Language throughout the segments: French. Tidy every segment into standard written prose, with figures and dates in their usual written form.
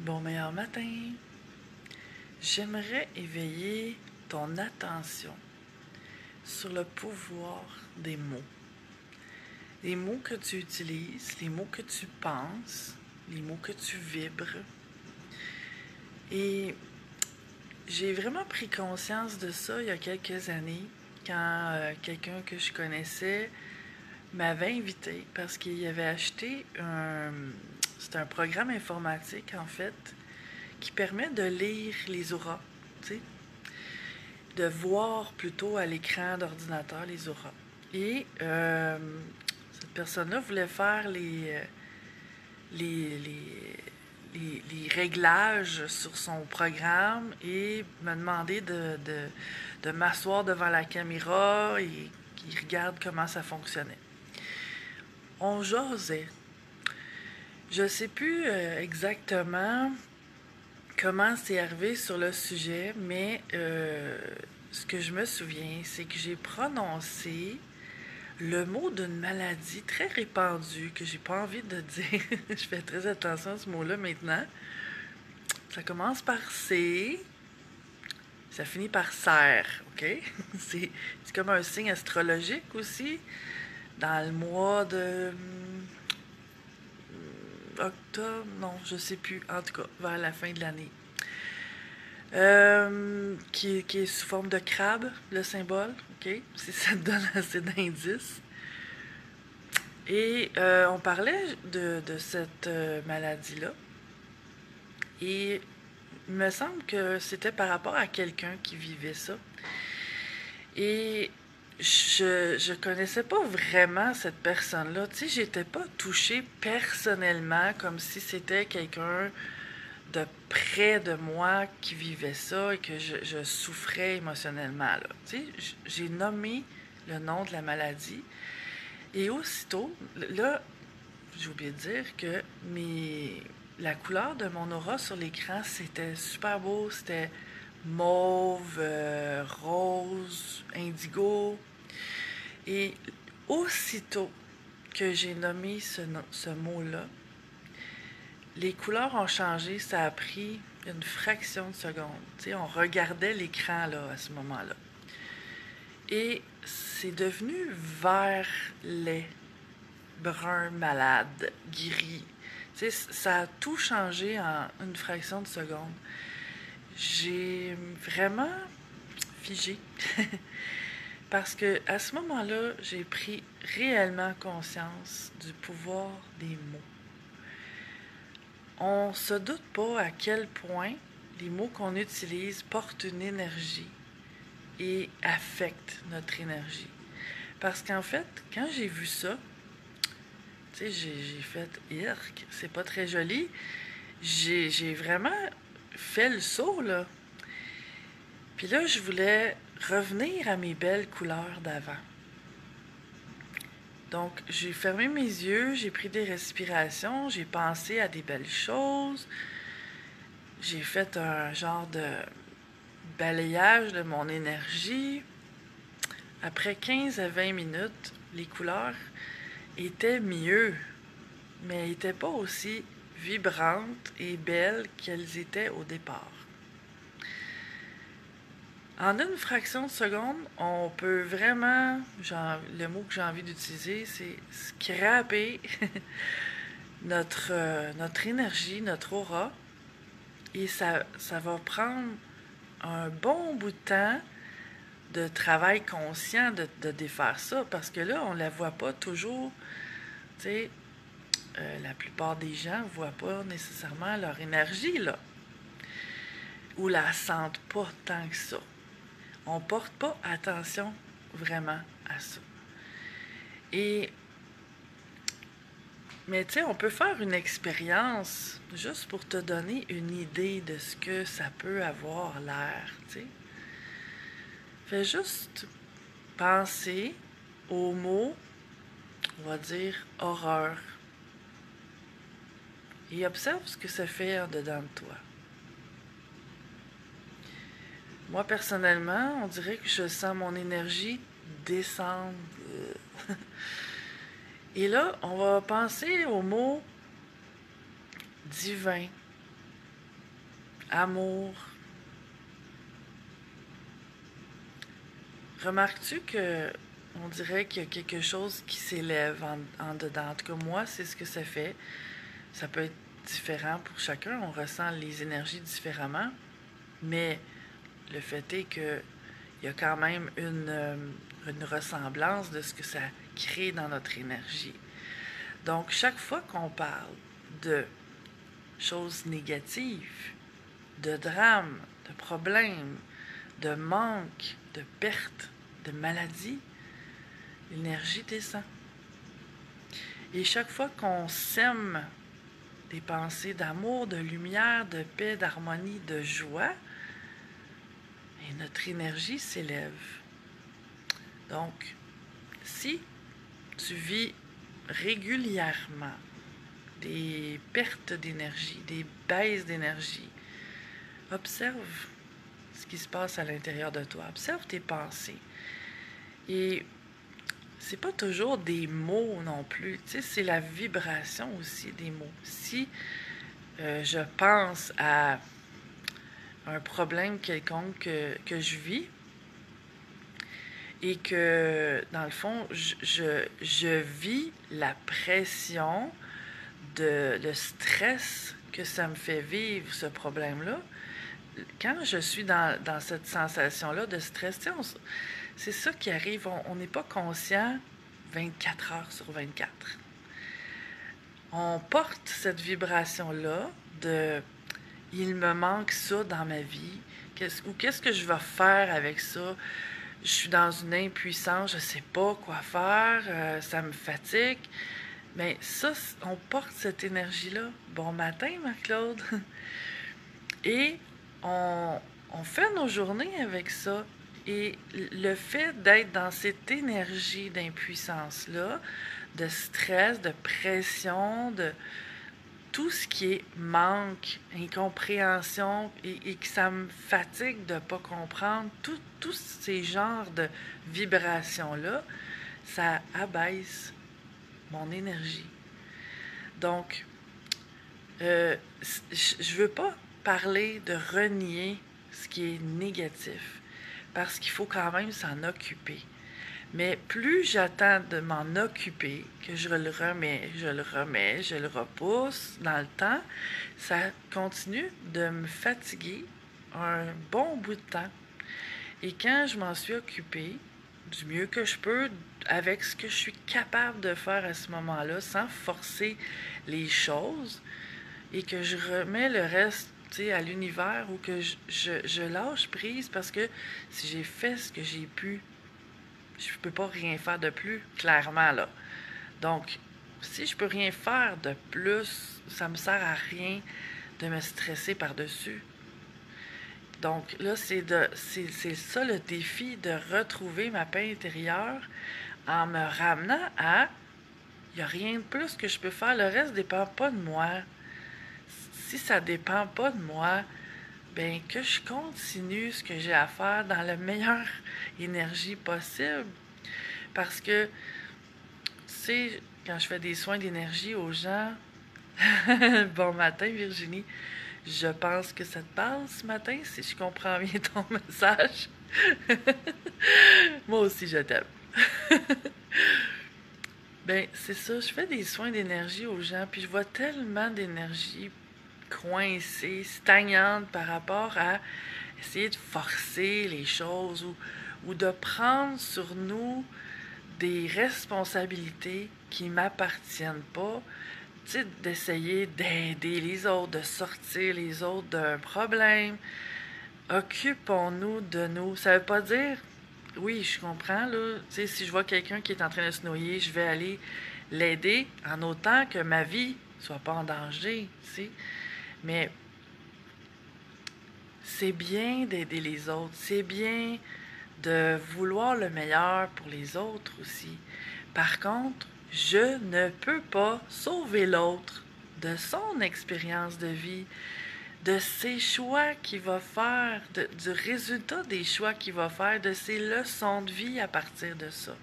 Bon meilleur matin. J'aimerais éveiller ton attention sur le pouvoir des mots. Les mots que tu utilises, les mots que tu penses, les mots que tu vibres. Et j'ai vraiment pris conscience de ça il y a quelques années quand quelqu'un que je connaissais m'avait invité parce qu'il avait acheté c'est un programme informatique en fait qui permet de lire les auras, tu sais, de voir plutôt à l'écran d'ordinateur les auras. Et cette personne-là voulait faire les, les réglages sur son programme et me demander de m'asseoir devant la caméra et qu'il regarde comment ça fonctionnait. On jasait. Je sais plus exactement comment c'est arrivé sur le sujet, mais ce que je me souviens, c'est que j'ai prononcé le mot d'une maladie très répandue que j'ai pas envie de dire. Je fais très attention à ce mot-là maintenant. Ça commence par C, ça finit par serre, OK? C'est comme un signe astrologique aussi. Dans le mois de octobre, non, je sais plus. En tout cas, vers la fin de l'année. Qui est sous forme de crabe, le symbole, OK? Si ça te donne assez d'indices. Et on parlait de cette maladie-là. Et il me semble que c'était par rapport à quelqu'un qui vivait ça. Et je connaissais pas vraiment cette personne-là. Tu sais, j'étais pas touchée personnellement comme si c'était quelqu'un de près de moi qui vivait ça et que je souffrais émotionnellement. Là. Tu sais, j'ai nommé le nom de la maladie et aussitôt, là, j'ai oublié de dire que la couleur de mon aura sur l'écran, c'était super beau, c'était mauve, rose, indigo. Et aussitôt que j'ai nommé ce mot-là, les couleurs ont changé, ça a pris une fraction de seconde. Tu sais, on regardait l'écran là, à ce moment-là. Et c'est devenu vert lait, brun malade, gris. Tu sais, ça a tout changé en une fraction de seconde. J'ai vraiment figé. Parce que à ce moment-là, j'ai pris réellement conscience du pouvoir des mots. On se doute pas à quel point les mots qu'on utilise portent une énergie et affectent notre énergie. Parce qu'en fait, quand j'ai vu ça, tu sais, j'ai fait « Irk, c'est pas très joli ». J'ai vraiment fait le saut, là. Puis là, je voulais revenir à mes belles couleurs d'avant. Donc, j'ai fermé mes yeux, j'ai pris des respirations, j'ai pensé à des belles choses. J'ai fait un genre de balayage de mon énergie. Après 15 à 20 minutes, les couleurs étaient mieux, mais elles n'étaient pas aussi vibrantes et belles qu'elles étaient au départ. En une fraction de seconde, on peut vraiment, le mot que j'ai envie d'utiliser, c'est scraper notre énergie, notre aura, et ça va prendre un bon bout de temps de travail conscient de défaire ça, parce que là, on la voit pas toujours, tu sais, la plupart des gens ne voient pas nécessairement leur énergie, là, ou la sentent pas tant que ça. On porte pas attention vraiment à ça. Mais tu sais, on peut faire une expérience juste pour te donner une idée de ce que ça peut avoir l'air, tu sais. Fais juste penser au mot, on va dire, horreur. Et observe ce que ça fait en dedans de toi. Moi, personnellement, on dirait que je sens mon énergie descendre. Et là, on va penser au mot divin. amour. Remarques-tu que on dirait qu'il y a quelque chose qui s'élève en dedans? En tout cas, moi, c'est ce que ça fait. Ça peut être différent pour chacun. On ressent les énergies différemment. Mais le fait est que il y a quand même une ressemblance de ce que ça crée dans notre énergie. Donc, chaque fois qu'on parle de choses négatives, de drames, de problèmes, de manque, de perte, de maladie, l'énergie descend. Et chaque fois qu'on sème des pensées d'amour, de lumière, de paix, d'harmonie, de joie, et notre énergie s'élève. Donc, si tu vis régulièrement des pertes d'énergie, des baisses d'énergie, observe ce qui se passe à l'intérieur de toi. Observe tes pensées. Et c'est pas toujours des mots non plus. Tu sais, c'est la vibration aussi des mots. Si je pense à un problème quelconque que je vis et que, dans le fond, je vis la pression, le stress que ça me fait vivre, ce problème-là, quand je suis dans cette sensation-là de stress, tu sais, c'est ça qui arrive, on n'est pas conscient 24 heures sur 24. On porte cette vibration-là de « il me manque ça dans ma vie », qu'est-ce que je vais faire avec ça? Je suis dans une impuissance, je ne sais pas quoi faire, ça me fatigue. Mais ça, on porte cette énergie-là. Bon matin, Marc-Claude. Et on fait nos journées avec ça. Et le fait d'être dans cette énergie d'impuissance-là, de stress, de pression, de tout ce qui est manque, incompréhension, et que ça me fatigue de ne pas comprendre, tous ces genres de vibrations-là, ça abaisse mon énergie. Donc, je veux pas parler de renier ce qui est négatif, parce qu'il faut quand même s'en occuper. Mais plus j'attends de m'en occuper, que je le remets, je le repousse dans le temps, ça continue de me fatiguer un bon bout de temps. Et quand je m'en suis occupée, du mieux que je peux, avec ce que je suis capable de faire à ce moment-là, sans forcer les choses, et que je remets le reste à l'univers, ou que je lâche prise, parce que si j'ai fait ce que j'ai pu, je peux pas rien faire de plus, clairement, là. Donc, si je peux rien faire de plus, ça me sert à rien de me stresser par-dessus. Donc là, c'est ça le défi, de retrouver ma paix intérieure en me ramenant à il n'y a rien de plus que je peux faire, le reste ne dépend pas de moi. Si ça ne dépend pas de moi, ben que je continue ce que j'ai à faire dans la meilleure énergie possible. Parce que, tu sais, quand je fais des soins d'énergie aux gens, bon matin Virginie, je pense que ça te parle ce matin, si je comprends bien ton message. Moi aussi, je t'aime. Ben, c'est ça, je fais des soins d'énergie aux gens, puis je vois tellement d'énergie coincée, stagnante par rapport à essayer de forcer les choses, ou de prendre sur nous des responsabilités qui ne m'appartiennent pas, tu sais, d'essayer d'aider les autres, de sortir les autres d'un problème. Occupons-nous de nous. Ça veut pas dire, oui, je comprends, là, tu sais, si je vois quelqu'un qui est en train de se noyer, je vais aller l'aider en autant que ma vie soit pas en danger, tu sais. Mais c'est bien d'aider les autres, c'est bien de vouloir le meilleur pour les autres aussi. Par contre, je ne peux pas sauver l'autre de son expérience de vie, de ses choix qu'il va faire, du résultat des choix qu'il va faire, de ses leçons de vie à partir de ça.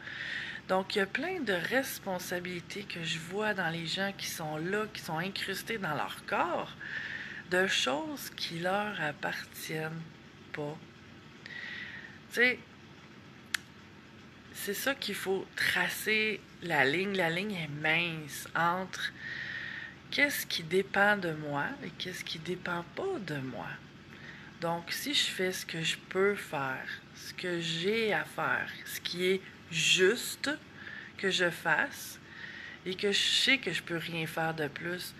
Donc, il y a plein de responsabilités que je vois dans les gens qui sont là, qui sont incrustés dans leur corps, de choses qui leur appartiennent pas. Tu sais, c'est ça qu'il faut tracer la ligne. La ligne est mince entre qu'est-ce qui dépend de moi et qu'est-ce qui dépend pas de moi. Donc, si je fais ce que je peux faire, ce que j'ai à faire, ce qui est juste que je fasse et que je sais que je peux rien faire de plus,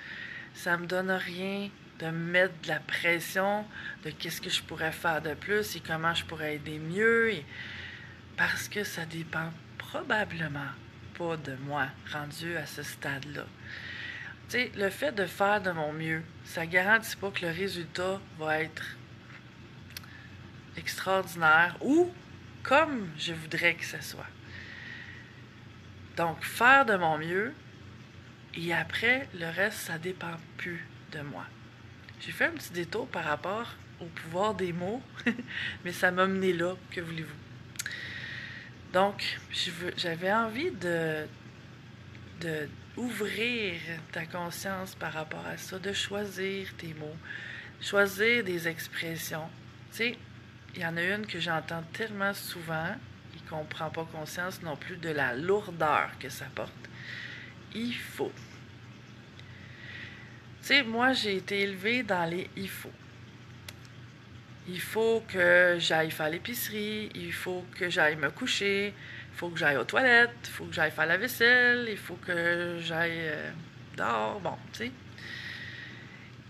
ça me donne rien de me mettre de la pression de qu'est-ce que je pourrais faire de plus et comment je pourrais aider mieux. Parce que ça dépend probablement pas de moi, rendu à ce stade-là. Tu sais, le fait de faire de mon mieux, ça garantit pas que le résultat va être extraordinaire ou comme je voudrais que ce soit. Donc, faire de mon mieux, et après, le reste, ça dépend plus de moi. J'ai fait un petit détour par rapport au pouvoir des mots, mais ça m'a mené là, que voulez-vous. Donc, j'avais envie de ouvrir ta conscience par rapport à ça, de choisir tes mots, choisir des expressions. Tu sais, il y en a une que j'entends tellement souvent et qu'on ne prend pas conscience non plus de la lourdeur que ça porte. Il faut. Tu sais, moi, j'ai été élevée dans les « il faut ». Il faut que j'aille faire l'épicerie, il faut que j'aille me coucher, il faut que j'aille aux toilettes, il faut que j'aille faire la vaisselle, il faut que j'aille dehors, bon, tu sais.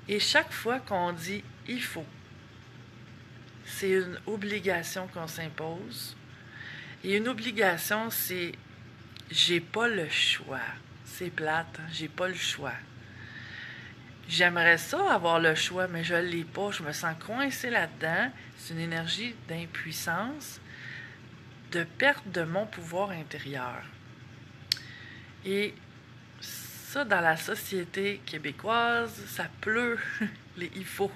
Et chaque fois qu'on dit « il faut », c'est une obligation qu'on s'impose. Et une obligation, c'est « j'ai pas le choix ». C'est plate, hein? J'ai pas le choix. J'aimerais ça avoir le choix, mais je ne l'ai pas. Je me sens coincée là-dedans. C'est une énergie d'impuissance, de perte de mon pouvoir intérieur. Et ça, dans la société québécoise, ça pleut les « il faut ».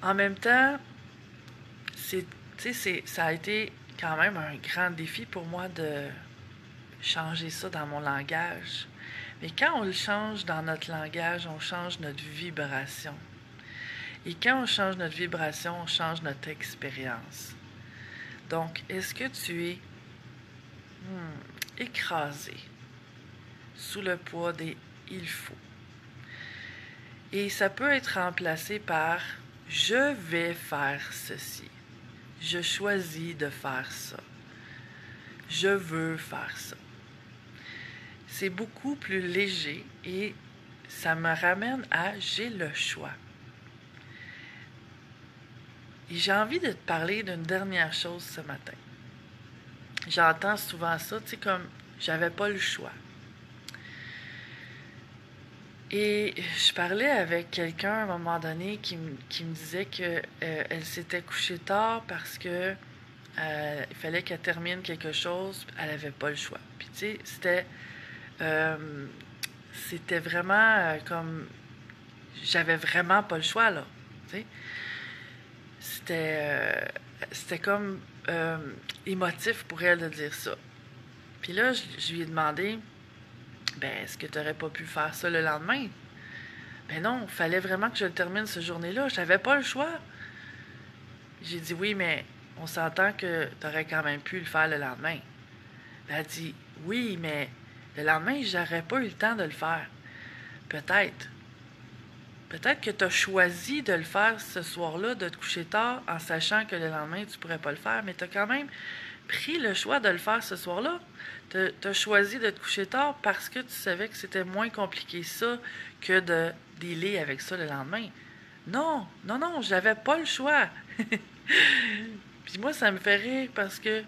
En même temps, ça a été quand même un grand défi pour moi de changer ça dans mon langage. Mais quand on le change dans notre langage, on change notre vibration. Et quand on change notre vibration, on change notre expérience. Donc, est-ce que tu es écrasé sous le poids des « il faut ». Et ça peut être remplacé par « je vais faire ceci ». Je choisis de faire ça. Je veux faire ça. C'est beaucoup plus léger et ça me ramène à « j'ai le choix ». Et j'ai envie de te parler d'une dernière chose ce matin. J'entends souvent ça, tu sais, comme « j'avais pas le choix ». Et je parlais avec quelqu'un à un moment donné qui me disait qu'elle s'était couchée tard parce que il fallait qu'elle termine quelque chose, elle n'avait pas le choix. Puis tu sais, c'était vraiment comme j'avais vraiment pas le choix là, tu sais. C'était comme émotif pour elle de dire ça. Puis là, je lui ai demandé, ben est-ce que tu n'aurais pas pu faire ça le lendemain? Ben non, il fallait vraiment que je le termine ce journée-là, j'avais pas le choix. J'ai dit oui, mais on s'entend que tu aurais quand même pu le faire le lendemain. Ben, elle dit oui, mais le lendemain, j'aurais pas eu le temps de le faire. Peut-être. Peut-être que tu as choisi de le faire ce soir-là, de te coucher tard, en sachant que le lendemain, tu ne pourrais pas le faire, mais tu as quand même pris le choix de le faire ce soir-là. Tu as choisi de te coucher tard parce que tu savais que c'était moins compliqué ça que de dealer avec ça le lendemain. Non, non, non, j'avais pas le choix. Puis moi, ça me fait rire parce que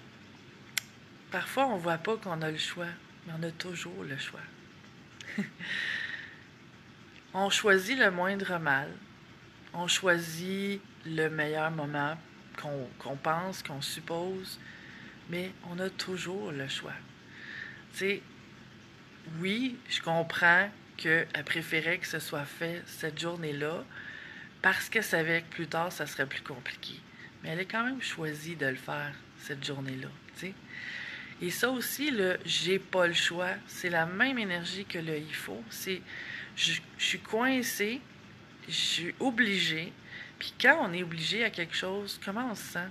parfois, on voit pas qu'on a le choix, mais on a toujours le choix. On choisit le moindre mal. On choisit le meilleur moment qu'on pense, qu'on suppose, mais on a toujours le choix. Tu sais, oui, je comprends qu'elle préférait que ce soit fait cette journée-là parce qu'elle savait que plus tard, ça serait plus compliqué. Mais elle a quand même choisi de le faire cette journée-là, tu sais. Et ça aussi, le « j'ai pas le choix », c'est la même énergie que le « il faut ». C'est je suis coincée je suis obligée. Puis quand on est obligé à quelque chose, comment on se sent?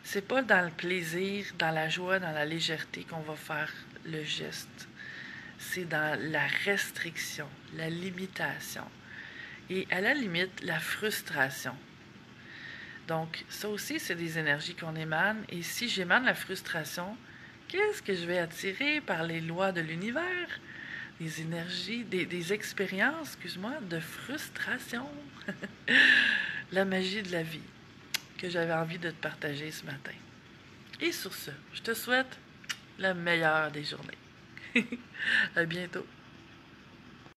C'est pas dans le plaisir, dans la joie, dans la légèreté qu'on va faire le geste. C'est dans la restriction, la limitation. Et à la limite, la frustration. Donc, ça aussi, c'est des énergies qu'on émane. Et si j'émane la frustration, qu'est-ce que je vais attirer par les lois de l'univers? Des énergies, des expériences, excuse-moi, de frustration. La magie de la vie que j'avais envie de te partager ce matin. Et sur ce, je te souhaite la meilleure des journées. À bientôt.